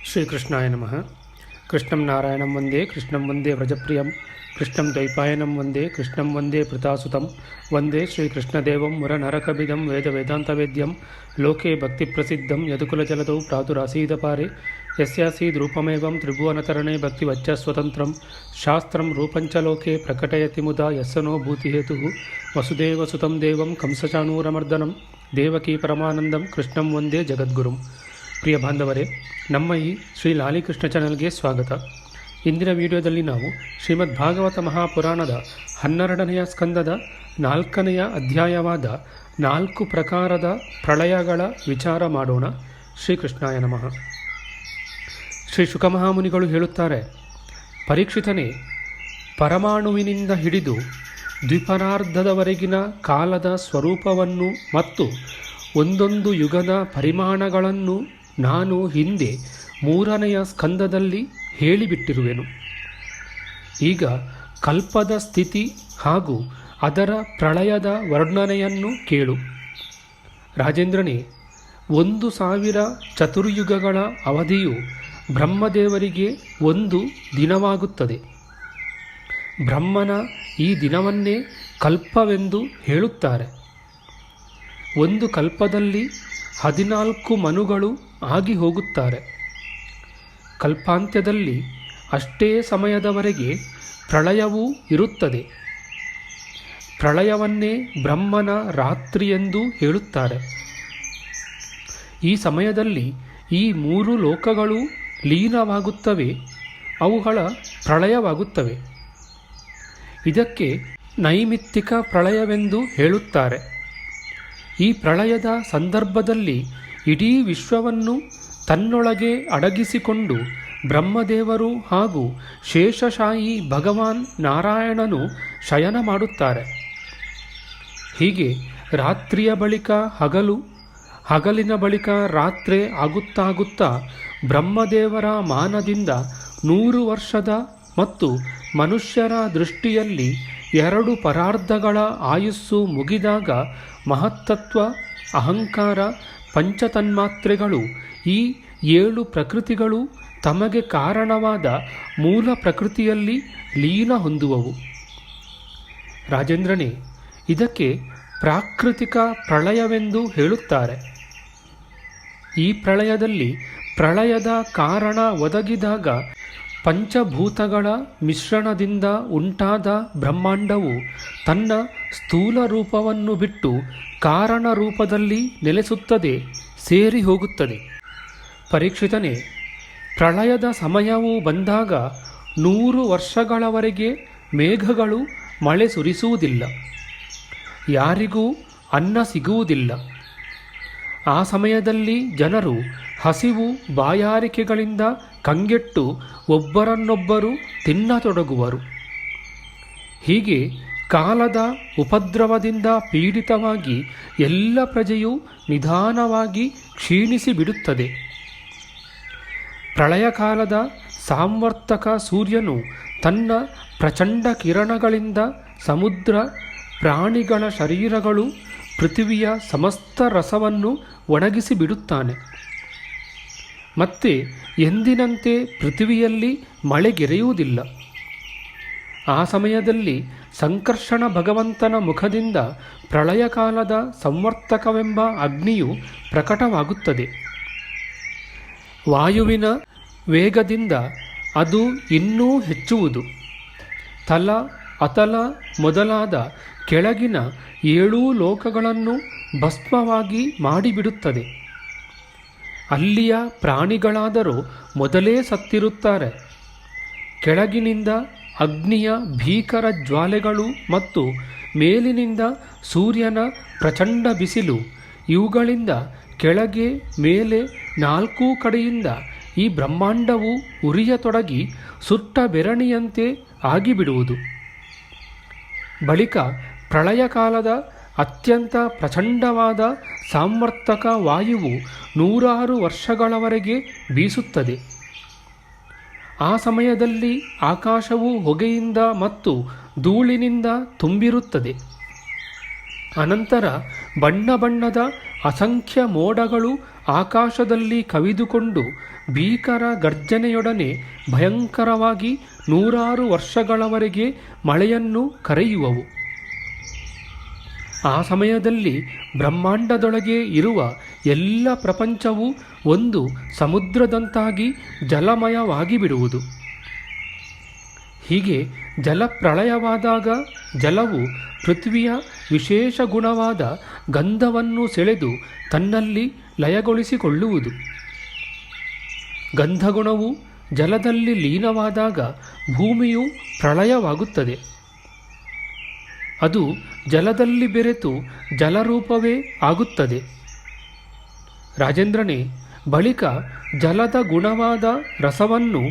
ಶ್ರೀಕೃಷ್ಣಾಯ ನಮಃ. ಕೃಷ್ಣಂ ನಾರಾಯಣಂ ವಂದೇ ಕೃಷ್ಣಂ ವಂದೇ ವ್ರಜಪ್ರಿಯಂ ಕೃಷ್ಣಂ ದ್ವೈಪಾಯನಂ ವಂದೇ ಕೃಷ್ಣಂ ವಂದೇ ಪೃತಾಸುತಂ ವಂದೇ ಶ್ರೀಕೃಷ್ಣದೇವಂ ಮುರನರಕಬಿದಂ ವೇದ ವೇದಾಂತವೇದ್ಯಂ ಲೋಕೆ ಭಕ್ತಿಪ್ರಸಿದ್ಧಂ ಯದುಕುಲಜಲದೌ ಪ್ರಾದುರಾಸೀದಪಾರೆ ಯಸ್ಯಾಸೀದ್ರೂಪಮೇವಂ ತ್ರಿಭುವನತರಣೆ ಭಕ್ತಿವಚ್ಚಸ್ವತಂತ್ರಂ ಶಾಸ್ತ್ರಂ ರೂಪಂಚ ಲೋಕೆ ಪ್ರಕಟಯತಿ ಮುದಾ ಯಸ್ಸನೋ ಭೂತಿಹೇತುಃ ವಸುದೇವಸುತಂ ದೇವಂ ಕಂಸಚಾಣೂರಮರ್ದನಂ ದೇವಕೀ ಪರಮಾನಂದಂ ಕೃಷ್ಣಂ ವಂದೇ ಜಗದ್ಗುರುಂ. ಪ್ರಿಯ ಬಾಂಧವರೇ, ನಮ್ಮ ಈ ಶ್ರೀ ಲಾಲಿಕೃಷ್ಣ ಚಾನಲ್ಗೆ ಸ್ವಾಗತ. ಇಂದಿನ ವಿಡಿಯೋದಲ್ಲಿ ನಾವು ಶ್ರೀಮದ್ ಭಾಗವತ ಮಹಾಪುರಾಣದ 12ನೆಯ ಸ್ಕಂದದ 4ನೆಯ ಅಧ್ಯಾಯವಾದ 4 ಪ್ರಕಾರದ ಪ್ರಳಯಗಳ ವಿಚಾರ ಮಾಡೋಣ. ಶ್ರೀಕೃಷ್ಣಾಯ ನಮಃ. ಶ್ರೀ ಶುಕಮಹಾಮುನಿಗಳು ಹೇಳುತ್ತಾರೆ, ಪರೀಕ್ಷಿತನೇ, ಪರಮಾಣುವಿನಿಂದ ಹಿಡಿದು ದ್ವಿಪರಾರ್ಧದವರೆಗಿನ ಕಾಲದ ಸ್ವರೂಪವನ್ನು ಮತ್ತು ಒಂದೊಂದು ಯುಗದ ಪರಿಮಾಣಗಳನ್ನು ನಾನು ಹಿಂದೆ 3ನೆಯ ಸ್ಕಂದದಲ್ಲಿ ಹೇಳಿಬಿಟ್ಟಿರುವೆನು. ಈಗ ಕಲ್ಪದ ಸ್ಥಿತಿ ಹಾಗೂ ಅದರ ಪ್ರಳಯದ ವರ್ಣನೆಯನ್ನು ಕೇಳು. ರಾಜೇಂದ್ರನೇ, 1,000 ಚತುರ್ಯುಗಗಳ ಅವಧಿಯು ಬ್ರಹ್ಮದೇವರಿಗೆ ಒಂದು ದಿನವಾಗುತ್ತದೆ. ಬ್ರಹ್ಮನ ಈ ದಿನವನ್ನೇ ಕಲ್ಪವೆಂದು ಹೇಳುತ್ತಾರೆ. ಒಂದು ಕಲ್ಪದಲ್ಲಿ 14 ಮನುಗಳು ಆಗಿ ಹೋಗುತ್ತಾರೆ. ಕಲ್ಪಾಂತ್ಯದಲ್ಲಿ ಅಷ್ಟೇ ಸಮಯದವರೆಗೆ ಪ್ರಳಯವೂ ಇರುತ್ತದೆ. ಪ್ರಳಯವನ್ನೇ ಬ್ರಹ್ಮನ ರಾತ್ರಿ ಎಂದು ಹೇಳುತ್ತಾರೆ. ಈ ಸಮಯದಲ್ಲಿ ಈ 3 ಲೋಕಗಳು ಲೀನವಾಗುತ್ತವೆ, ಅವುಗಳ ಪ್ರಳಯವಾಗುತ್ತವೆ. ಇದಕ್ಕೆ ನೈಮಿತ್ತಿಕ ಪ್ರಳಯವೆಂದು ಹೇಳುತ್ತಾರೆ. ಈ ಪ್ರಳಯದ ಸಂದರ್ಭದಲ್ಲಿ ಇಡೀ ವಿಶ್ವವನ್ನು ತನ್ನೊಳಗೆ ಅಡಗಿಸಿಕೊಂಡು ಬ್ರಹ್ಮದೇವರು ಹಾಗೂ ಶೇಷಶಾಹಿ ಭಗವಾನ್ ನಾರಾಯಣನು ಶಯನ ಮಾಡುತ್ತಾರೆ. ಹೀಗೆ ರಾತ್ರಿಯ ಬಳಿಕ ಹಗಲು, ಹಗಲಿನ ಬಳಿಕ ರಾತ್ರಿ ಆಗುತ್ತಾ ಬ್ರಹ್ಮದೇವರ ಮಾನದಿಂದ 100 ವರ್ಷದ ಮತ್ತು ಮನುಷ್ಯರ ದೃಷ್ಟಿಯಲ್ಲಿ 2 ಪರಾರ್ಧಗಳ ಆಯುಸ್ಸು ಮುಗಿದಾಗ ಮಹತ್ತತ್ವ, ಅಹಂಕಾರ, ಪಂಚತನ್ಮಾತ್ರೆಗಳು, ಈ 7 ಪ್ರಕೃತಿಗಳು ತಮಗೆ ಕಾರಣವಾದ ಮೂಲ ಪ್ರಕೃತಿಯಲ್ಲಿ ಲೀನ ಹೊಂದುವವು. ರಾಜೇಂದ್ರನೇ, ಇದಕ್ಕೆ ಪ್ರಾಕೃತಿಕ ಪ್ರಳಯವೆಂದು ಹೇಳುತ್ತಾರೆ. ಈ ಪ್ರಳಯದಲ್ಲಿ ಪ್ರಳಯದ ಕಾರಣ ಒದಗಿದಾಗ ಪಂಚಭೂತಗಳ ಮಿಶ್ರಣದಿಂದ ಉಂಟಾದ ಬ್ರಹ್ಮಾಂಡವು ತನ್ನ ಸ್ಥೂಲ ರೂಪವನ್ನು ಬಿಟ್ಟು ಕಾರಣ ರೂಪದಲ್ಲಿ ನೆಲೆಸುತ್ತದೆ, ಸೇರಿ ಹೋಗುತ್ತದೆ. ಪರೀಕ್ಷಿತನೇ, ಪ್ರಳಯದ ಸಮಯವು ಬಂದಾಗ 100 ವರ್ಷಗಳವರೆಗೆ ಮೇಘಗಳು ಮಳೆ ಸುರಿಸುವುದಿಲ್ಲ, ಯಾರಿಗೂ ಅನ್ನ ಸಿಗುವುದಿಲ್ಲ. ಆ ಸಮಯದಲ್ಲಿ ಜನರು ಹಸಿವು ಬಾಯಾರಿಕೆಗಳಿಂದ ಕಂಗೆಟ್ಟು ಒಬ್ಬರನ್ನೊಬ್ಬರು ತಿನ್ನತೊಡಗುವರು. ಹೀಗೆ ಕಾಲದ ಉಪದ್ರವದಿಂದ ಪೀಡಿತವಾಗಿ ಎಲ್ಲ ಪ್ರಜೆಯು ನಿಧಾನವಾಗಿ ಕ್ಷೀಣಿಸಿ ಬಿಡುತ್ತದೆ. ಪ್ರಳಯ ಕಾಲದ ಸಾಂವರ್ತಕ ಸೂರ್ಯನು ತನ್ನ ಪ್ರಚಂಡ ಕಿರಣಗಳಿಂದ ಸಮುದ್ರ, ಪ್ರಾಣಿಗಳ ಶರೀರಗಳು, ಪೃಥ್ವಿಯ ಸಮಸ್ತ ರಸವನ್ನು ಒಣಗಿಸಿ ಬಿಡುತ್ತಾನೆ. ಮತ್ತೆ ಎಂದಿನಂತೆ ಪೃಥ್ವಿಯಲ್ಲಿ ಮಳೆಗೆರೆಯುವುದಿಲ್ಲ. ಆ ಸಮಯದಲ್ಲಿ ಸಂಕರ್ಷಣ ಭಗವಂತನ ಮುಖದಿಂದ ಪ್ರಳಯ ಕಾಲದ ಸಂವರ್ತಕವೆಂಬ ಅಗ್ನಿಯು ಪ್ರಕಟವಾಗುತ್ತದೆ. ವಾಯುವಿನ ವೇಗದಿಂದ ಅದು ಇನ್ನೂ ಹೆಚ್ಚುವುದು. ತಲ, ಅತಲ ಮೊದಲಾದ ಕೆಳಗಿನ 7 ಲೋಕಗಳನ್ನು ಭಸ್ಮವಾಗಿ ಮಾಡಿಬಿಡುತ್ತದೆ. ಅಲ್ಲಿಯ ಪ್ರಾಣಿಗಳಾದರೂ ಮೊದಲೇ ಸತ್ತಿರುತ್ತಾರೆ. ಕೆಳಗಿನಿಂದ ಅಗ್ನಿಯ ಭೀಕರ ಜ್ವಾಲೆಗಳು ಮತ್ತು ಮೇಲಿನಿಂದ ಸೂರ್ಯನ ಪ್ರಚಂಡ ಬಿಸಿಲು, ಇವುಗಳಿಂದ ಕೆಳಗೆ ಮೇಲೆ 4 ಕಡೆಯಿಂದ ಈ ಬ್ರಹ್ಮಾಂಡವು ಉರಿಯತೊಡಗಿ ಸುಟ್ಟ ಬೆರಣಿಯಂತೆ ಆಗಿಬಿಡುವುದು. ಬಳಿಕ ಪ್ರಳಯ ಕಾಲದ ಅತ್ಯಂತ ಪ್ರಚಂಡವಾದ ಸಾಂವರ್ತಕ ವಾಯುವು 100 ವರ್ಷಗಳವರೆಗೆ ಬೀಸುತ್ತದೆ. ಆ ಸಮಯದಲ್ಲಿ ಆಕಾಶವು ಹೊಗೆಯಿಂದ ಮತ್ತು ಧೂಳಿನಿಂದ ತುಂಬಿರುತ್ತದೆ. ಅನಂತರ ಬಣ್ಣ ಬಣ್ಣದ ಅಸಂಖ್ಯ ಮೋಡಗಳು ಆಕಾಶದಲ್ಲಿ ಕವಿದುಕೊಂಡು ಭೀಕರ ಗರ್ಜನೆಯೊಡನೆ ಭಯಂಕರವಾಗಿ 100 ವರ್ಷಗಳವರೆಗೆ ಮಳೆಯನ್ನು ಕರೆಯುವವು. ಆ ಸಮಯದಲ್ಲಿ ಬ್ರಹ್ಮಾಂಡದೊಳಗೆ ಇರುವ ಎಲ್ಲ ಪ್ರಪಂಚವು ಒಂದು ಸಮುದ್ರದಂತಾಗಿ ಜಲಮಯವಾಗಿ ಬಿಡುವುದು. ಹೀಗೆ ಜಲಪ್ರಳಯವಾದಾಗ ಜಲವು ಪೃಥ್ವಿಯ ವಿಶೇಷ ಗುಣವಾದ ಗಂಧವನ್ನು ಸೆಳೆದು ತನ್ನಲ್ಲಿ ಲಯಗೊಳಿಸಿಕೊಳ್ಳುವುದು. ಗಂಧಗುಣವು ಜಲದಲ್ಲಿ ಲೀನವಾದಾಗ ಭೂಮಿಯು ಪ್ರಳಯವಾಗುತ್ತದೆ. ಅದು ಜಲದಲ್ಲಿ ಬೆರೆತು ಜಲರೂಪವೇ ಆಗುತ್ತದೆ. ರಾಜೇಂದ್ರನೇ, ಬಳಿಕ ಜಲದ ಗುಣವಾದ ರಸವನ್ನು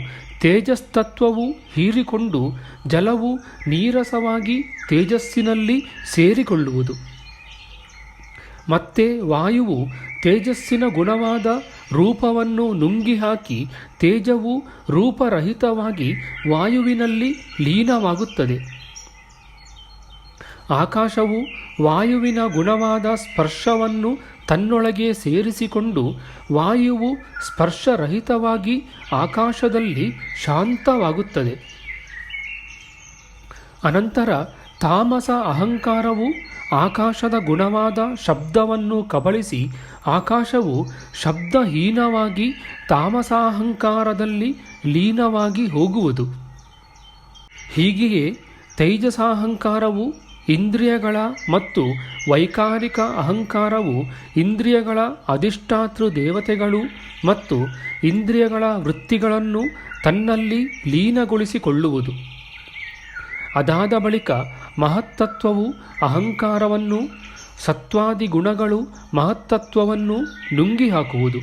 ತೇಜಸ್ತತ್ವವು ಹೀರಿಕೊಂಡು ಜಲವು ನೀರಸವಾಗಿ ತೇಜಸ್ಸಿನಲ್ಲಿ ಸೇರಿಕೊಳ್ಳುವುದು. ಮತ್ತೆ ವಾಯುವು ತೇಜಸ್ಸಿನ ಗುಣವಾದ ರೂಪವನ್ನು ನುಂಗಿ ಹಾಕಿ ತೇಜವು ರೂಪರಹಿತವಾಗಿ ವಾಯುವಿನಲ್ಲಿ ಲೀನವಾಗುತ್ತದೆ. ಆಕಾಶವು ವಾಯುವಿನ ಗುಣವಾದ ಸ್ಪರ್ಶವನ್ನು ತನ್ನೊಳಗೆ ಸೇರಿಸಿಕೊಂಡು ವಾಯುವು ಸ್ಪರ್ಶರಹಿತವಾಗಿ ಆಕಾಶದಲ್ಲಿ ಶಾಂತವಾಗುತ್ತದೆ. ಅನಂತರ ತಾಮಸ ಅಹಂಕಾರವು ಆಕಾಶದ ಗುಣವಾದ ಶಬ್ದವನ್ನು ಕಬಳಿಸಿ ಆಕಾಶವು ಶಬ್ದಹೀನವಾಗಿ ತಾಮಸಾಹಂಕಾರದಲ್ಲಿ ಲೀನವಾಗಿ ಹೋಗುವುದು. ಹೀಗೆಯೇ ತೈಜಸಾಹಂಕಾರವು ಇಂದ್ರಿಯಗಳ ಮತ್ತು ವೈಕಾರಿಕ ಅಹಂಕಾರವು ಇಂದ್ರಿಯಗಳ ಅಧಿಷ್ಠಾತೃ ದೇವತೆಗಳು ಮತ್ತು ಇಂದ್ರಿಯಗಳ ವೃತ್ತಿಗಳನ್ನು ತನ್ನಲ್ಲಿ ಲೀನಗೊಳಿಸಿಕೊಳ್ಳುವುದು. ಅದಾದ ಬಳಿಕ ಮಹತ್ತತ್ವವು ಅಹಂಕಾರವನ್ನು, ಸತ್ವಾದಿ ಗುಣಗಳು ಮಹತ್ತತ್ವವನ್ನು ನುಂಗಿ ಹಾಕುವುದು.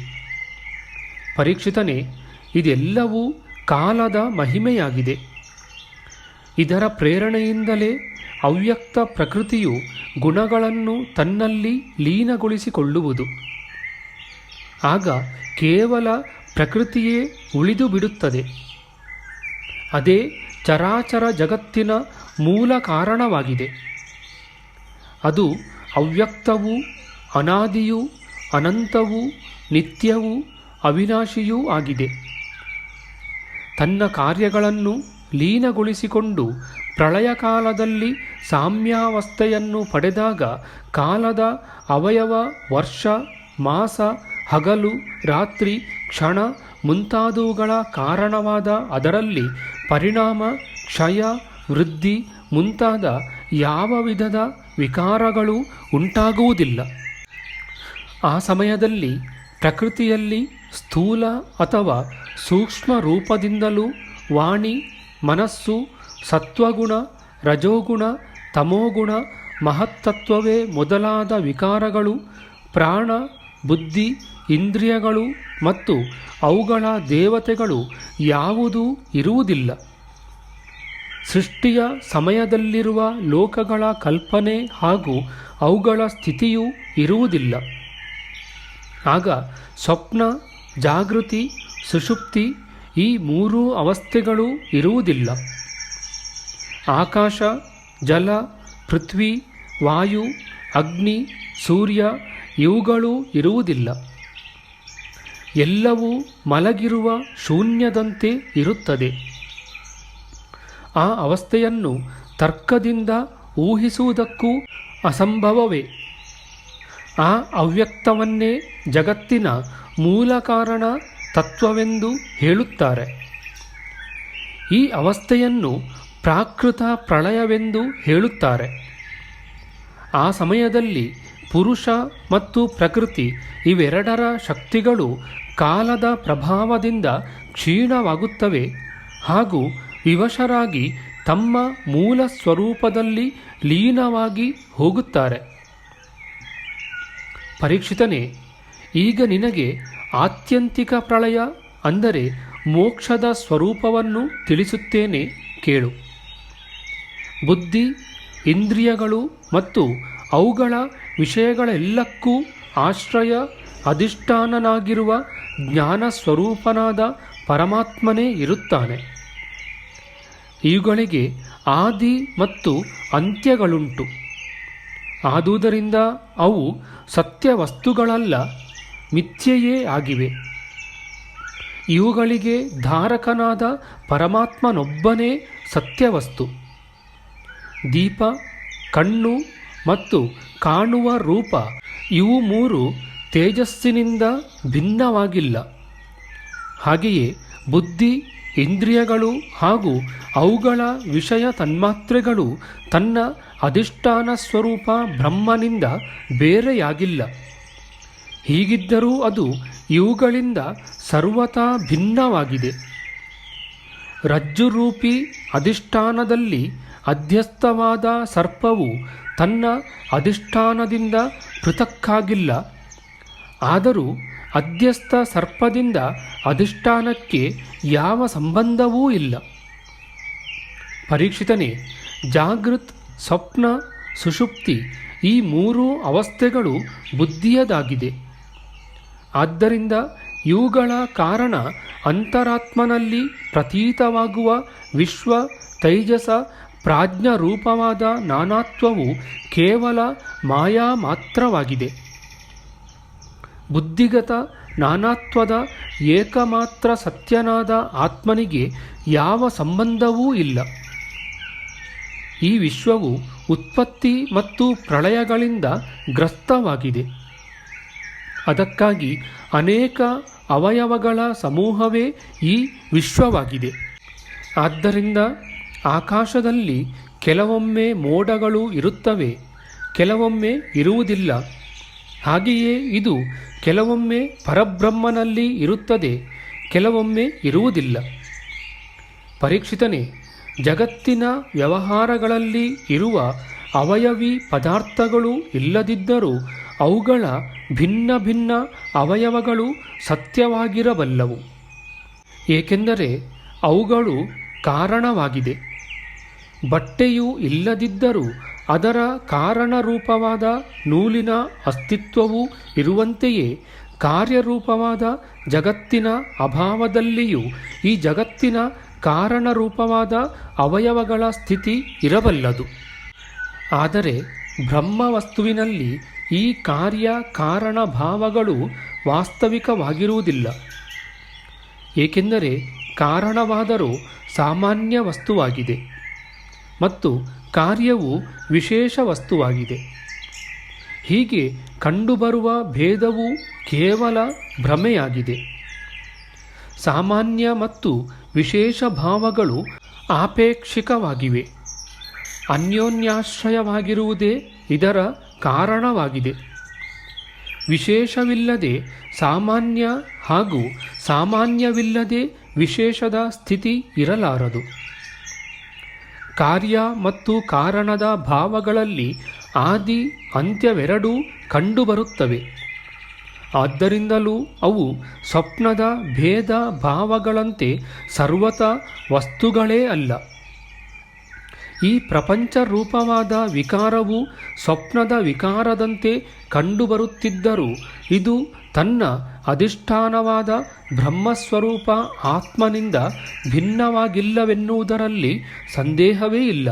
ಪರೀಕ್ಷಿತನೇ, ಇದೆಲ್ಲವೂ ಕಾಲದ ಮಹಿಮೆಯಾಗಿದೆ. ಇದರ ಪ್ರೇರಣೆಯಿಂದಲೇ ಅವ್ಯಕ್ತ ಪ್ರಕೃತಿಯು ಗುಣಗಳನ್ನು ತನ್ನಲ್ಲಿ ಲೀನಗೊಳಿಸಿಕೊಳ್ಳುವುದು. ಆಗ ಕೇವಲ ಪ್ರಕೃತಿಯೇ ಉಳಿದು ಬಿಡುತ್ತದೆ. ಅದೇ ಚರಾಚರ ಜಗತ್ತಿನ ಮೂಲ ಕಾರಣವಾಗಿದೆ. ಅದು ಅವ್ಯಕ್ತವೂ ಅನಾದಿಯೂ ಅನಂತವೂ ನಿತ್ಯವೂ ಅವಿನಾಶಿಯೂ ಆಗಿದೆ. ತನ್ನ ಕಾರ್ಯಗಳನ್ನು ಲೀನಗೊಳಿಸಿಕೊಂಡು ಪ್ರಳಯ ಕಾಲದಲ್ಲಿ ಸಾಮ್ಯಾವಸ್ಥೆಯನ್ನು ಪಡೆದಾಗ ಕಾಲದ ಅವಯವ, ವರ್ಷ, ಮಾಸ, ಹಗಲು, ರಾತ್ರಿ, ಕ್ಷಣ ಮುಂತಾದವುಗಳ ಕಾರಣವಾದ ಅದರಲ್ಲಿ ಪರಿಣಾಮ, ಕ್ಷಯ, ವೃದ್ಧಿ ಮುಂತಾದ ಯಾವ ವಿಧದ ವಿಕಾರಗಳು ಉಂಟಾಗುವುದಿಲ್ಲ. ಆ ಸಮಯದಲ್ಲಿ ಪ್ರಕೃತಿಯಲ್ಲಿ ಸ್ಥೂಲ ಅಥವಾ ಸೂಕ್ಷ್ಮ ರೂಪದಿಂದಲೂ ವಾಣಿ, ಮನಸ್ಸು, ಸತ್ವಗುಣ, ರಜೋಗುಣ, ತಮೋಗುಣ, ಮಹತ್ತತ್ವವೇ ಮೊದಲಾದ ವಿಕಾರಗಳು, ಪ್ರಾಣ, ಬುದ್ಧಿ, ಇಂದ್ರಿಯಗಳು ಮತ್ತು ಅವುಗಳ ದೇವತೆಗಳು ಯಾವುದೂ ಇರುವುದಿಲ್ಲ. ಸೃಷ್ಟಿಯ ಸಮಯದಲ್ಲಿರುವ ಲೋಕಗಳ ಕಲ್ಪನೆ ಹಾಗೂ ಅವುಗಳ ಸ್ಥಿತಿಯೂ ಇರುವುದಿಲ್ಲ. ಆಗ ಸ್ವಪ್ನ, ಜಾಗೃತಿ, ಸುಷುಪ್ತಿ ಈ ಮೂರೂ ಅವಸ್ಥೆಗಳೂ ಇರುವುದಿಲ್ಲ. ಆಕಾಶ, ಜಲ, ಪೃಥ್ವಿ, ವಾಯು, ಅಗ್ನಿ, ಸೂರ್ಯ ಇವುಗಳೂ ಇರುವುದಿಲ್ಲ. ಎಲ್ಲವೂ ಮಲಗಿರುವ ಶೂನ್ಯದಂತೆ ಇರುತ್ತದೆ. ಆ ಅವಸ್ಥೆಯನ್ನು ತರ್ಕದಿಂದ ಊಹಿಸುವುದಕ್ಕೂ ಅಸಂಭವವೇ. ಆ ಅವ್ಯಕ್ತವನ್ನೇ ಜಗತ್ತಿನ ಮೂಲ ಕಾರಣ ತತ್ವವೆಂದು ಹೇಳುತ್ತಾರೆ. ಈ ಅವಸ್ಥೆಯನ್ನು ಪ್ರಾಕೃತ ಪ್ರಳಯವೆಂದು ಹೇಳುತ್ತಾರೆ. ಆ ಸಮಯದಲ್ಲಿ ಪುರುಷ ಮತ್ತು ಪ್ರಕೃತಿ ಇವೆರಡರ ಶಕ್ತಿಗಳು ಕಾಲದ ಪ್ರಭಾವದಿಂದ ಕ್ಷೀಣವಾಗುತ್ತವೆ ಹಾಗೂ ವಿವಶರಾಗಿ ತಮ್ಮ ಮೂಲ ಸ್ವರೂಪದಲ್ಲಿ ಲೀನವಾಗಿ ಹೋಗುತ್ತಾರೆ. ಪರೀಕ್ಷಿತನೇ, ಈಗ ನಿನಗೆ ಆತ್ಯಂತಿಕ ಪ್ರಳಯ ಅಂದರೆ ಮೋಕ್ಷದ ಸ್ವರೂಪವನ್ನು ತಿಳಿಸುತ್ತೇನೆ, ಕೇಳು. ಬುದ್ಧಿ, ಇಂದ್ರಿಯಗಳು ಮತ್ತು ಅವುಗಳ ವಿಷಯಗಳೆಲ್ಲಕ್ಕೂ ಆಶ್ರಯ ಅಧಿಷ್ಠಾನನಾಗಿರುವ ಜ್ಞಾನ ಸ್ವರೂಪನಾದ ಪರಮಾತ್ಮನೇ ಇರುತ್ತಾನೆ. ಇವುಗಳಿಗೆ ಆದಿ ಮತ್ತು ಅಂತ್ಯಗಳುಂಟು. ಆದುದರಿಂದ ಅವು ಸತ್ಯವಸ್ತುಗಳಲ್ಲ, ಮಿಥ್ಯೆಯೇ ಆಗಿವೆ. ಇವುಗಳಿಗೆ ಧಾರಕನಾದ ಪರಮಾತ್ಮನೊಬ್ಬನೇ ಸತ್ಯವಸ್ತು. ದೀಪ, ಕಣ್ಣು ಮತ್ತು ಕಾಣುವ ರೂಪ ಇವು ಮೂರು ತೇಜಸ್ಸಿನಿಂದ ಭಿನ್ನವಾಗಿಲ್ಲ. ಹಾಗೆಯೇ ಬುದ್ಧಿ, ಇಂದ್ರಿಯಗಳು ಹಾಗೂ ಅವುಗಳ ವಿಷಯ ತನ್ಮಾತ್ರೆಗಳು ತನ್ನ ಅಧಿಷ್ಠಾನ ಸ್ವರೂಪ ಬ್ರಹ್ಮನಿಂದ ಬೇರೆಯಾಗಿಲ್ಲ. ಹೀಗಿದ್ದರೂ ಅದು ಇವುಗಳಿಂದ ಸರ್ವತಾ ಭಿನ್ನವಾಗಿದೆ. ರಜ್ಜುರೂಪಿ ಅಧಿಷ್ಠಾನದಲ್ಲಿ ಅಧ್ಯಸ್ಥವಾದ ಸರ್ಪವು ತನ್ನ ಅಧಿಷ್ಠಾನದಿಂದ ಪೃಥಕ್ಕಾಗಿಲ್ಲ. ಆದರೂ ಅಧ್ಯಸ್ಥ ಸರ್ಪದಿಂದ ಅಧಿಷ್ಠಾನಕ್ಕೆ ಯಾವ ಸಂಬಂಧವೂ ಇಲ್ಲ. ಪರೀಕ್ಷಿತನೇ, ಜಾಗೃತ್, ಸ್ವಪ್ನ, ಸುಷುಪ್ತಿ ಈ ಮೂರೂ ಅವಸ್ಥೆಗಳು ಬುದ್ಧಿಯದಾಗಿದೆ. ಆದ್ದರಿಂದ ಇವುಗಳ ಕಾರಣ ಅಂತರಾತ್ಮನಲ್ಲಿ ಪ್ರತೀತವಾಗುವ ವಿಶ್ವ, ತೈಜಸ, ಪ್ರಾಜ್ಞರೂಪವಾದ ನಾನಾತ್ವವು ಕೇವಲ ಮಾಯಾ ಮಾತ್ರವಾಗಿದೆ. ಬುದ್ಧಿಗತ ನಾನಾತ್ವದ ಏಕಮಾತ್ರ ಸತ್ಯನಾದ ಆತ್ಮನಿಗೆ ಯಾವ ಸಂಬಂಧವೂ ಇಲ್ಲ. ಈ ವಿಶ್ವವು ಉತ್ಪತ್ತಿ ಮತ್ತು ಪ್ರಳಯಗಳಿಂದ ಗ್ರಸ್ತವಾಗಿದೆ. ಅದಕ್ಕಾಗಿ ಅನೇಕ ಅವಯವಗಳ ಸಮೂಹವೇ ಈ ವಿಶ್ವವಾಗಿದೆ. ಆದ್ದರಿಂದ ಆಕಾಶದಲ್ಲಿ ಕೆಲವೊಮ್ಮೆ ಮೋಡಗಳು ಇರುತ್ತವೆ, ಕೆಲವೊಮ್ಮೆ ಇರುವುದಿಲ್ಲ. ಹಾಗೆಯೇ ಇದು ಕೆಲವೊಮ್ಮೆ ಪರಬ್ರಹ್ಮನಲ್ಲಿ ಇರುತ್ತದೆ, ಕೆಲವೊಮ್ಮೆ ಇರುವುದಿಲ್ಲ. ಪರೀಕ್ಷಿತನೇ, ಜಗತ್ತಿನ ವ್ಯವಹಾರಗಳಲ್ಲಿ ಇರುವ ಅವಯವಿ ಪದಾರ್ಥಗಳು ಇಲ್ಲದಿದ್ದರೂ ಅವುಗಳ ಭಿನ್ನ ಭಿನ್ನ ಅವಯವಗಳು ಸತ್ಯವಾಗಿರಬಲ್ಲವು. ಏಕೆಂದರೆ ಅವುಗಳು ಕಾರಣವಾಗಿದೆ. ಬಟ್ಟೆಯು ಇಲ್ಲದಿದ್ದರೂ ಅದರ ಕಾರಣರೂಪವಾದ ನೂಲಿನ ಅಸ್ತಿತ್ವವೂ ಇರುವಂತೆಯೇ ಕಾರ್ಯರೂಪವಾದ ಜಗತ್ತಿನ ಅಭಾವದಲ್ಲಿಯೂ ಈ ಜಗತ್ತಿನ ಕಾರಣರೂಪವಾದ ಅವಯವಗಳ ಸ್ಥಿತಿ ಇರಬಲ್ಲದು. ಆದರೆ ಬ್ರಹ್ಮವಸ್ತುವಿನಲ್ಲಿ ಈ ಕಾರ್ಯ ಕಾರಣ ಭಾವಗಳು ವಾಸ್ತವಿಕವಾಗಿರುವುದಿಲ್ಲ. ಏಕೆಂದರೆ ಕಾರಣವಾದರೂ ಸಾಮಾನ್ಯ ವಸ್ತುವಾಗಿದೆ ಮತ್ತು ಕಾರ್ಯವು ವಿಶೇಷ ವಸ್ತುವಾಗಿದೆ. ಹೀಗೆ ಕಂಡುಬರುವ ಭೇದವು ಕೇವಲ ಭ್ರಮೆಯಾಗಿದೆ. ಸಾಮಾನ್ಯ ಮತ್ತು ವಿಶೇಷ ಭಾವಗಳು ಆಪೇಕ್ಷಿಕವಾಗಿವೆ. ಅನ್ಯೋನ್ಯಾಶ್ರಯವಾಗಿರುವುದೇ ಇದರ ಕಾರಣವಾಗಿದೆ. ವಿಶೇಷವಿಲ್ಲದೆ ಸಾಮಾನ್ಯ ಹಾಗೂ ಸಾಮಾನ್ಯವಿಲ್ಲದೆ ವಿಶೇಷದ ಸ್ಥಿತಿ ಇರಲಾರದು. ಕಾರ್ಯ ಮತ್ತು ಕಾರಣದ ಭಾವಗಳಲ್ಲಿ ಆದಿ ಅಂತ್ಯವೆರಡೂ ಕಂಡುಬರುತ್ತವೆ. ಆದ್ದರಿಂದಲೂ ಅವು ಸ್ವಪ್ನದ ಭೇದ ಭಾವಗಳಂತೆ ಸರ್ವತಾ ವಸ್ತುಗಳೇ ಅಲ್ಲ. ಈ ಪ್ರಪಂಚ ರೂಪವಾದ ವಿಕಾರವು ಸ್ವಪ್ನದ ವಿಕಾರದಂತೆ ಕಂಡುಬರುತ್ತಿದ್ದರೂ ಇದು ತನ್ನ ಅಧಿಷ್ಠಾನವಾದ ಬ್ರಹ್ಮಸ್ವರೂಪ ಆತ್ಮನಿಂದ ಭಿನ್ನವಾಗಿಲ್ಲವೆನ್ನುವುದರಲ್ಲಿ ಸಂದೇಹವೇ ಇಲ್ಲ.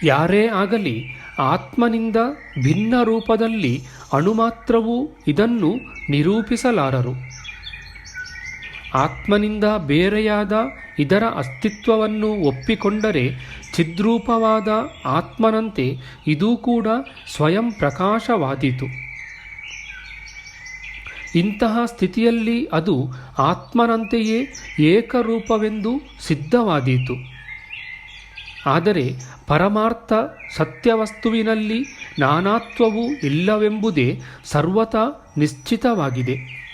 ಯಾರೇ ಆಗಲಿ ಆತ್ಮನಿಂದ ಭಿನ್ನ ರೂಪದಲ್ಲಿ ಅಣುಮಾತ್ರವೂ ಇದನ್ನು ನಿರೂಪಿಸಲಾರರು. ಆತ್ಮನಿಂದ ಬೇರೆಯಾದ ಇದರ ಅಸ್ತಿತ್ವವನ್ನು ಒಪ್ಪಿಕೊಂಡರೆ ಚಿದ್ರೂಪವಾದ ಆತ್ಮನಂತೆ ಇದೂ ಕೂಡ ಸ್ವಯಂ ಪ್ರಕಾಶವಾದೀತು. ಇಂತಹ ಸ್ಥಿತಿಯಲ್ಲಿ ಅದು ಆತ್ಮನಂತೆಯೇ ಏಕರೂಪವೆಂದು ಸಿದ್ಧವಾದೀತು. ಆದರೆ ಪರಮಾರ್ಥ ಸತ್ಯವಸ್ತುವಿನಲ್ಲಿ ನಾನಾತ್ವವು ಇಲ್ಲವೆಂಬುದೇ ಸರ್ವತಾ ನಿಶ್ಚಿತವಾಗಿದೆ.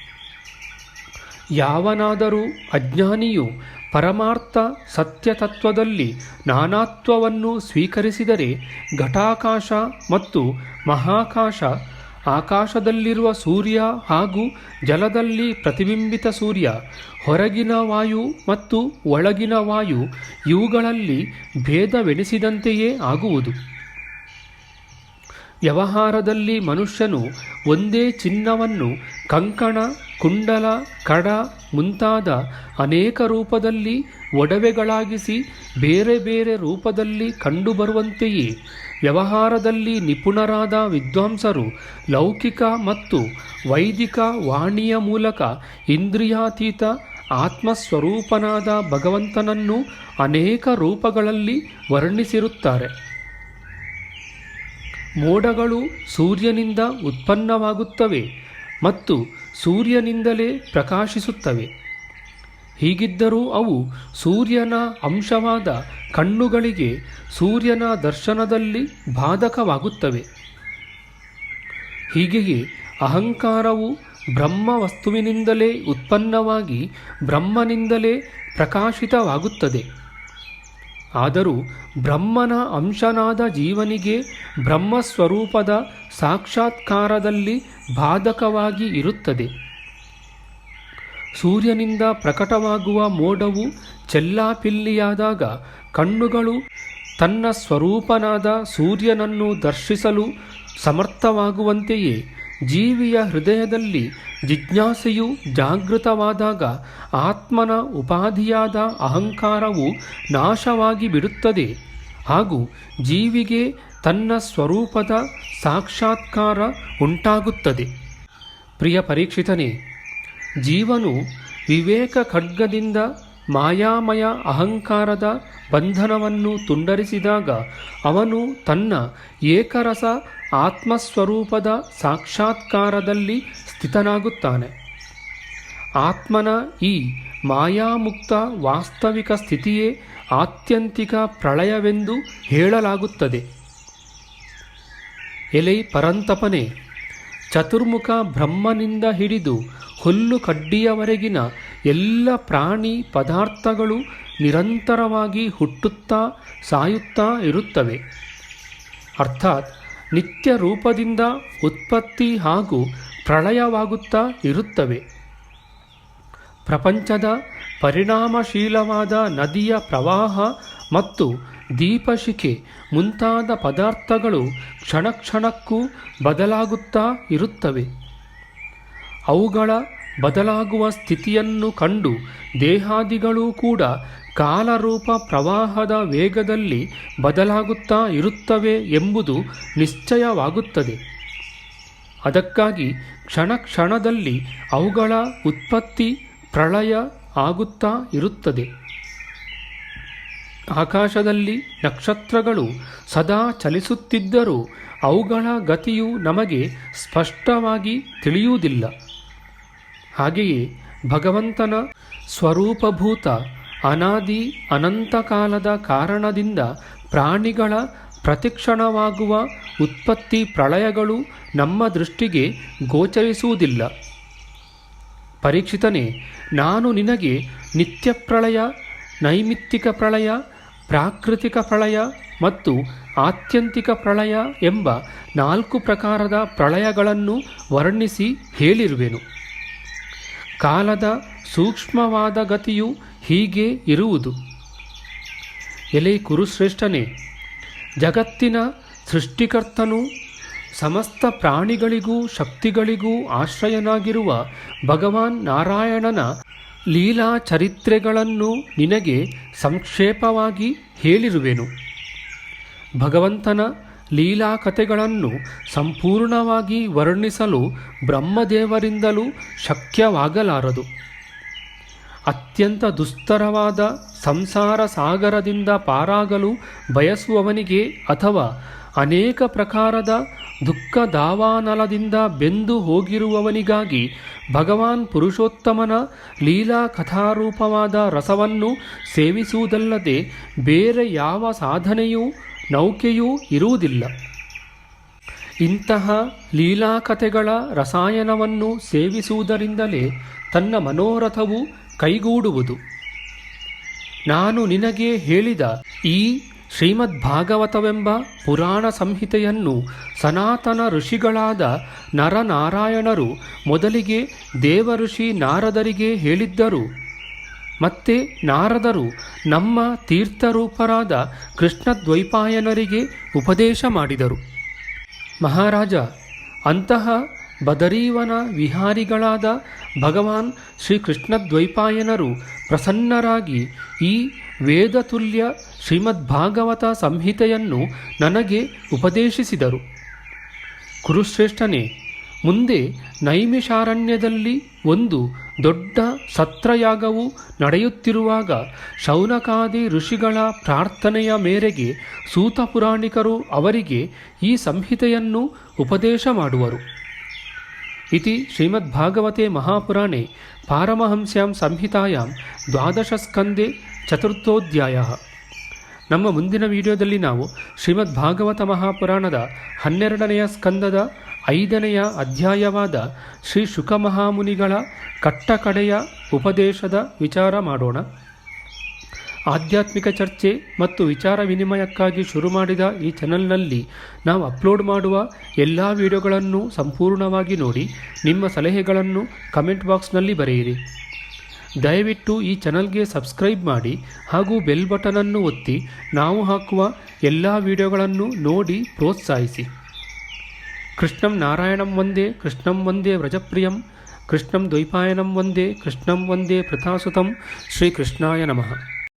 ಯಾವನಾದರೂ ಅಜ್ಞಾನಿಯು ಪರಮಾರ್ಥ ಸತ್ಯತತ್ವದಲ್ಲಿ ನಾನಾತ್ವವನ್ನು ಸ್ವೀಕರಿಸಿದರೆ ಘಟಾಕಾಶ ಮತ್ತು ಮಹಾಕಾಶ, ಆಕಾಶದಲ್ಲಿರುವ ಸೂರ್ಯ ಹಾಗೂ ಜಲದಲ್ಲಿ ಪ್ರತಿಬಿಂಬಿತ ಸೂರ್ಯ, ಹೊರಗಿನ ವಾಯು ಮತ್ತು ಒಳಗಿನ ವಾಯು ಇವುಗಳಲ್ಲಿ ಭೇದವೆನಿಸಿದಂತೆಯೇ ಆಗುವುದು. ವ್ಯವಹಾರದಲ್ಲಿ ಮನುಷ್ಯನು ಒಂದೇ ಚಿನ್ನವನ್ನು ಕಂಕಣ, ಕುಂಡಲ, ಕಡ ಮುಂತಾದ ಅನೇಕ ರೂಪದಲ್ಲಿ ಒಡವೆಗಳಾಗಿಸಿ ಬೇರೆ ಬೇರೆ ರೂಪದಲ್ಲಿ ಕಂಡುಬರುವಂತೆಯೇ ವ್ಯವಹಾರದಲ್ಲಿ ನಿಪುಣರಾದ ವಿದ್ವಾಂಸರು ಲೌಕಿಕ ಮತ್ತು ವೈದಿಕ ವಾಣಿಯ ಮೂಲಕ ಇಂದ್ರಿಯಾತೀತ ಆತ್ಮಸ್ವರೂಪನಾದ ಭಗವಂತನನ್ನು ಅನೇಕ ರೂಪಗಳಲ್ಲಿ ವರ್ಣಿಸಿರುತ್ತಾರೆ. ಮೋಡಗಳು ಸೂರ್ಯನಿಂದ ಉತ್ಪನ್ನವಾಗುತ್ತವೆ ಮತ್ತು ಸೂರ್ಯನಿಂದಲೇ ಪ್ರಕಾಶಿಸುತ್ತವೆ. ಹೀಗಿದ್ದರೂ ಅವು ಸೂರ್ಯನ ಅಂಶವಾದ ಕಣ್ಣುಗಳಿಗೆ ಸೂರ್ಯನ ದರ್ಶನದಲ್ಲಿ ಬಾಧಕವಾಗುತ್ತವೆ. ಹೀಗೆಯೇ ಅಹಂಕಾರವು ಬ್ರಹ್ಮ ವಸ್ತುವಿನಿಂದಲೇ ಉತ್ಪನ್ನವಾಗಿ ಬ್ರಹ್ಮನಿಂದಲೇ ಪ್ರಕಾಶಿತವಾಗುತ್ತದೆ. ಆದರೂ ಬ್ರಹ್ಮನ ಅಂಶನಾದ ಜೀವನಿಗೆ ಬ್ರಹ್ಮಸ್ವರೂಪದ ಸಾಕ್ಷಾತ್ಕಾರದಲ್ಲಿ ಬಾಧಕವಾಗಿ ಇರುತ್ತದೆ. ಸೂರ್ಯನಿಂದ ಪ್ರಕಟವಾಗುವ ಮೋಡವು ಚೆಲ್ಲಾಪಿಲ್ಲಿಯಾದಾಗ ಕಣ್ಣುಗಳು ತನ್ನ ಸ್ವರೂಪನಾದ ಸೂರ್ಯನನ್ನು ದರ್ಶಿಸಲು ಸಮರ್ಥವಾಗುವಂತೆಯೇ ಜೀವಿಯ ಹೃದಯದಲ್ಲಿ ಜಿಜ್ಞಾಸೆಯು ಜಾಗೃತವಾದಾಗ ಆತ್ಮನ ಉಪಾಧಿಯಾದ ಅಹಂಕಾರವು ನಾಶವಾಗಿ ಬಿಡುತ್ತದೆ ಹಾಗೂ ಜೀವಿಗೆ ತನ್ನ ಸ್ವರೂಪದ ಸಾಕ್ಷಾತ್ಕಾರ ಉಂಟಾಗುತ್ತದೆ. ಪ್ರಿಯ ಪರೀಕ್ಷಿತನೇ, ಜೀವನು ವಿವೇಕ ಖಡ್ಗದಿಂದ ಮಾಯಾಮಯ ಅಹಂಕಾರದ ಬಂಧನವನ್ನು ತುಂಡರಿಸಿದಾಗ ಅವನು ತನ್ನ ಏಕರಸ ಆತ್ಮಸ್ವರೂಪದ ಸಾಕ್ಷಾತ್ಕಾರದಲ್ಲಿ ಸ್ಥಿತನಾಗುತ್ತಾನೆ. ಆತ್ಮನ ಈ ಮಾಯಾಮುಕ್ತ ವಾಸ್ತವಿಕ ಸ್ಥಿತಿಯೇ ಆತ್ಯಂತಿಕ ಪ್ರಳಯವೆಂದು ಹೇಳಲಾಗುತ್ತದೆ. ಎಲೈ ಪರಂತಪನೆ, ಚತುರ್ಮುಖ ಬ್ರಹ್ಮನಿಂದ ಹಿಡಿದು ಹುಲ್ಲು ಕಡ್ಡಿಯವರೆಗಿನ ಎಲ್ಲ ಪ್ರಾಣಿ ಪದಾರ್ಥಗಳು ನಿರಂತರವಾಗಿ ಹುಟ್ಟುತ್ತಾ ಸಾಯುತ್ತಾ ಇರುತ್ತವೆ. ಅರ್ಥಾತ್ ನಿತ್ಯ ರೂಪದಿಂದ ಉತ್ಪತ್ತಿ ಹಾಗೂ ಪ್ರಳಯವಾಗುತ್ತಾ ಇರುತ್ತವೆ. ಪ್ರಪಂಚದ ಪರಿಣಾಮಶೀಲವಾದ ನದಿಯ ಪ್ರವಾಹ ಮತ್ತು ದೀಪಶಿಖೆ ಮುಂತಾದ ಪದಾರ್ಥಗಳು ಕ್ಷಣಕ್ಷಣಕ್ಕೂ ಬದಲಾಗುತ್ತಾ ಇರುತ್ತವೆ. ಅವುಗಳ ಬದಲಾಗುವ ಸ್ಥಿತಿಯನ್ನು ಕಂಡು ದೇಹಾದಿಗಳೂ ಕೂಡ ಕಾಲರೂಪ ಪ್ರವಾಹದ ವೇಗದಲ್ಲಿ ಬದಲಾಗುತ್ತಾ ಇರುತ್ತವೆ ಎಂಬುದು ನಿಶ್ಚಯವಾಗುತ್ತದೆ. ಅದಕ್ಕಾಗಿ ಕ್ಷಣ ಕ್ಷಣದಲ್ಲಿ ಅವುಗಳ ಉತ್ಪತ್ತಿ ಪ್ರಳಯ ಆಗುತ್ತಾ ಇರುತ್ತದೆ. ಆಕಾಶದಲ್ಲಿ ನಕ್ಷತ್ರಗಳು ಸದಾ ಚಲಿಸುತ್ತಿದ್ದರೂ ಅವುಗಳ ಗತಿಯು ನಮಗೆ ಸ್ಪಷ್ಟವಾಗಿ ತಿಳಿಯುವುದಿಲ್ಲ. ಹಾಗೆಯೇ ಭಗವಂತನ ಸ್ವರೂಪಭೂತ ಅನಾದಿ ಅನಂತ ಕಾಲದ ಕಾರಣದಿಂದ ಪ್ರಾಣಿಗಳ ಪ್ರತಿಕ್ಷಣವಾಗುವ ಉತ್ಪತ್ತಿ ಪ್ರಳಯಗಳು ನಮ್ಮ ದೃಷ್ಟಿಗೆ ಗೋಚರಿಸುವುದಿಲ್ಲ. ಪರೀಕ್ಷಿತನೇ, ನಾನು ನಿನಗೆ ನಿತ್ಯ ಪ್ರಳಯ, ನೈಮಿತ್ತಿಕ ಪ್ರಳಯ, ಪ್ರಾಕೃತಿಕ ಪ್ರಳಯ ಮತ್ತು ಆತ್ಯಂತಿಕ ಪ್ರಳಯ ಎಂಬ 4 ಪ್ರಕಾರದ ಪ್ರಳಯಗಳನ್ನು ವರ್ಣಿಸಿ ಹೇಳಿರುವೆನು. ಕಾಲದ ಸೂಕ್ಷ್ಮವಾದ ಗತಿಯು ಹೀಗೆ ಇರುವುದು. ಎಲೆ ಕುರುಶ್ರೇಷ್ಠನೇ, ಜಗತ್ತಿನ ಸೃಷ್ಟಿಕರ್ತನು ಸಮಸ್ತ ಪ್ರಾಣಿಗಳಿಗೂ ಶಕ್ತಿಗಳಿಗೂ ಆಶ್ರಯನಾಗಿರುವ ಭಗವಾನ್ ನಾರಾಯಣನ ಲೀಲಾ ಚರಿತ್ರೆಗಳನ್ನು ನಿನಗೆ ಸಂಕ್ಷೇಪವಾಗಿ ಹೇಳಿರುವೆನು. ಭಗವಂತನ ಲೀಲಾ ಕಥೆಗಳನ್ನು ಸಂಪೂರ್ಣವಾಗಿ ವರ್ಣಿಸಲು ಬ್ರಹ್ಮದೇವರಿಂದಲೂ ಶಕ್ಯವಾಗಲಾರದು. ಅತ್ಯಂತ ದುಸ್ತರವಾದ ಸಂಸಾರ ಸಾಗರದಿಂದ ಪಾರಾಗಲು ಬಯಸುವವನಿಗೆ ಅಥವಾ ಅನೇಕ ಪ್ರಕಾರದ ದುಃಖ ದಾವಾನಲದಿಂದ ಬೆಂದು ಹೋಗಿರುವವನಿಗಾಗಿ ಭಗವಾನ್ ಪುರುಷೋತ್ತಮನ ಲೀಲಾ ಕಥಾರೂಪವಾದ ರಸವನ್ನು ಸೇವಿಸುವುದಲ್ಲದೆ ಬೇರೆ ಯಾವ ಸಾಧನೆಯೂ ನೌಕೆಯೂ ಇರುವುದಿಲ್ಲ. ಇಂತಹ ಲೀಲಾಕಥೆಗಳ ರಸಾಯನವನ್ನು ಸೇವಿಸುವುದರಿಂದಲೇ ತನ್ನ ಮನೋರಥವು ಕೈಗೂಡುವುದು. ನಾನು ನಿನಗೆ ಹೇಳಿದ ಈ ಶ್ರೀಮದ್ಭಾಗವತವೆಂಬ ಪುರಾಣ ಸಂಹಿತೆಯನ್ನು ಸನಾತನ ಋಷಿಗಳಾದ ನರನಾರಾಯಣರು ಮೊದಲಿಗೆ ದೇವಋಷಿ ನಾರದರಿಗೆ ಹೇಳಿದ್ದರು. ಮತ್ತೆ ನಾರದರು ನಮ್ಮ ತೀರ್ಥರೂಪರಾದ ಕೃಷ್ಣದ್ವೈಪಾಯನರಿಗೆ ಉಪದೇಶ ಮಾಡಿದರು. ಮಹಾರಾಜ, ಅಂತಹ ಬದರೀವನ ವಿಹಾರಿಗಳಾದ ಭಗವಾನ್ ಶ್ರೀಕೃಷ್ಣದ್ವೈಪಾಯನರು ಪ್ರಸನ್ನರಾಗಿ ಈ ವೇದತುಲ್ಯ ಶ್ರೀಮದ್ಭಾಗವತ ಸಂಹಿತೆಯನ್ನು ನನಗೆ ಉಪದೇಶಿಸಿದರು. ಕುರುಶ್ರೇಷ್ಠನೇ, ಮುಂದೆ ನೈಮಿಷಾರಣ್ಯದಲ್ಲಿ ಒಂದು ದೊಡ್ಡ ಸತ್ರಯಾಗವು ನಡೆಯುತ್ತಿರುವಾಗ ಶೌನಕಾದಿ ಋಷಿಗಳ ಪ್ರಾರ್ಥನೆಯ ಮೇರೆಗೆ ಸೂತ ಪುರಾಣಿಕರು ಅವರಿಗೆ ಈ ಸಂಹಿತೆಯನ್ನು ಉಪದೇಶ ಮಾಡುವರು. ಇತಿ ಶ್ರೀಮದ್ಭಾಗವತೆ ಮಹಾಪುರಾಣೆ ಪಾರಮಹಂಸ್ಯಾಂ ಸಂಹಿತಾಯಾಂ 12 ಸ್ಕಂದೆ 4ರ್ಥೋಧ್ಯಾಯ. ನಮ್ಮ ಮುಂದಿನ ವಿಡಿಯೋದಲ್ಲಿ ನಾವು ಶ್ರೀಮದ್ಭಾಗವತ ಮಹಾಪುರಾಣದ 12ನೆಯ ಸ್ಕಂದದ 5ನೆಯ ಅಧ್ಯಾಯವಾದ ಶ್ರೀ ಶುಕಮಹಾಮುನಿಗಳ ಕಟ್ಟಕಡೆಯ ಉಪದೇಶದ ವಿಚಾರ ಮಾಡೋಣ. ಆಧ್ಯಾತ್ಮಿಕ ಚರ್ಚೆ ಮತ್ತು ವಿಚಾರ ವಿನಿಮಯಕ್ಕಾಗಿ ಶುರು ಮಾಡಿದ ಈ ಚಾನಲ್ನಲ್ಲಿ ನಾವು ಅಪ್ಲೋಡ್ ಮಾಡುವ ಎಲ್ಲ ವಿಡಿಯೋಗಳನ್ನು ಸಂಪೂರ್ಣವಾಗಿ ನೋಡಿ ನಿಮ್ಮ ಸಲಹೆಗಳನ್ನು ಕಮೆಂಟ್ ಬಾಕ್ಸ್ನಲ್ಲಿ ಬರೆಯಿರಿ. ದಯವಿಟ್ಟು ಈ ಚಾನಲ್ಗೆ ಸಬ್ಸ್ಕ್ರೈಬ್ ಮಾಡಿ ಹಾಗೂ ಬೆಲ್ ಬಟನನ್ನು ಒತ್ತಿ ನಾವು ಹಾಕುವ ಎಲ್ಲ ವಿಡಿಯೋಗಳನ್ನು ನೋಡಿ ಪ್ರೋತ್ಸಾಹಿಸಿ. ಕೃಷ್ಣಂ ನಾರಾಯಣಂ ವಂದೇ ಕೃಷ್ಣಂ ವಂದೇ ವ್ರಜಪ್ರಿಯಂ ಕೃಷ್ಣಂ ದ್ವೈಪಾಯನಂ ವಂದೇ ಕೃಷ್ಣಂ ವಂದೇ ಪ್ರತಾಸುತಂ. ಶ್ರೀಕೃಷ್ಣಾಯ ನಮಃ.